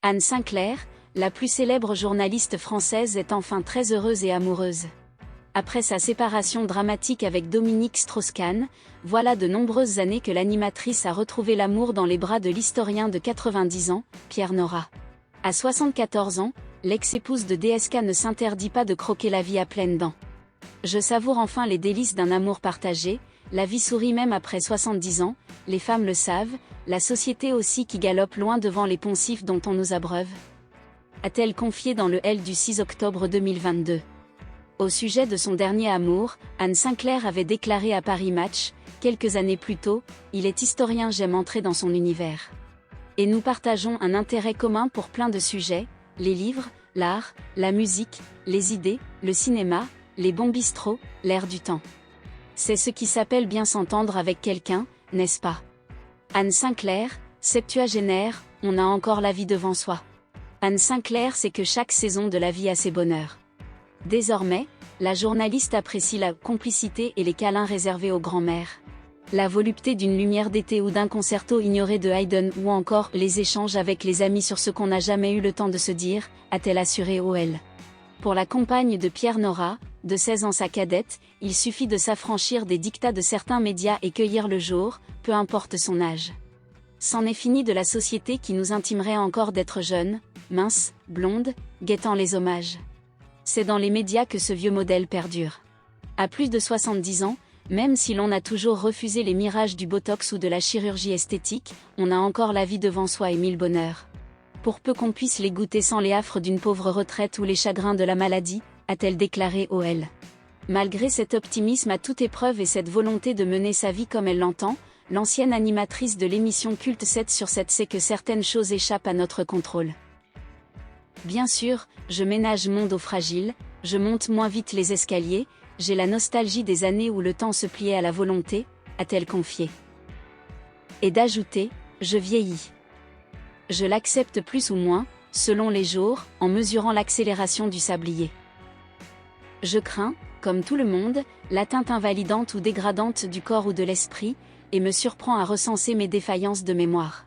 Anne Sinclair, la plus célèbre journaliste française, est enfin très heureuse et amoureuse. Après sa séparation dramatique avec Dominique Strauss-Kahn, voilà de nombreuses années que l'animatrice a retrouvé l'amour dans les bras de l'historien de 90 ans, Pierre Nora. À 74 ans, l'ex-épouse de DSK ne s'interdit pas de croquer la vie à pleines dents. Je savoure enfin les délices d'un amour partagé, la vie sourit même après 70 ans, les femmes le savent, la société aussi qui galope loin devant les poncifs dont on nous abreuve. A-t-elle confié dans le L du 6 octobre 2022. Au sujet de son dernier amour, Anne Sinclair avait déclaré à Paris Match, quelques années plus tôt, « Il est historien, j'aime entrer dans son univers. Et nous partageons un intérêt commun pour plein de sujets, les livres, l'art, la musique, les idées, le cinéma, les bons bistrots, l'air du temps. C'est ce qui s'appelle bien s'entendre avec quelqu'un, n'est-ce pas ?» Anne Sinclair, septuagénaire, on a encore la vie devant soi. Anne Sinclair sait que chaque saison de la vie a ses bonheurs. Désormais, la journaliste apprécie la complicité et les câlins réservés aux grands-mères. La volupté d'une lumière d'été ou d'un concerto ignoré de Haydn ou encore les échanges avec les amis sur ce qu'on n'a jamais eu le temps de se dire, a-t-elle assuré OL. Pour la compagne de Pierre Nora, de 16 ans sa cadette, il suffit de s'affranchir des dictats de certains médias et cueillir le jour, peu importe son âge. C'en est fini de la société qui nous intimerait encore d'être jeunes, minces, blondes, guettant les hommages. C'est dans les médias que ce vieux modèle perdure. À plus de 70 ans, même si l'on a toujours refusé les mirages du botox ou de la chirurgie esthétique, on a encore la vie devant soi et mille bonheurs. Pour peu qu'on puisse les goûter sans les affres d'une pauvre retraite ou les chagrins de la maladie, a-t-elle déclaré OL. Malgré cet optimisme à toute épreuve et cette volonté de mener sa vie comme elle l'entend, l'ancienne animatrice de l'émission culte 7 sur 7 sait que certaines choses échappent à notre contrôle. Bien sûr, je ménage mon dos fragile, je monte moins vite les escaliers, j'ai la nostalgie des années où le temps se pliait à la volonté, a-t-elle confié. Et d'ajouter, je vieillis. Je l'accepte plus ou moins, selon les jours, en mesurant l'accélération du sablier. Je crains, comme tout le monde, l'atteinte invalidante ou dégradante du corps ou de l'esprit, et me surprends à recenser mes défaillances de mémoire.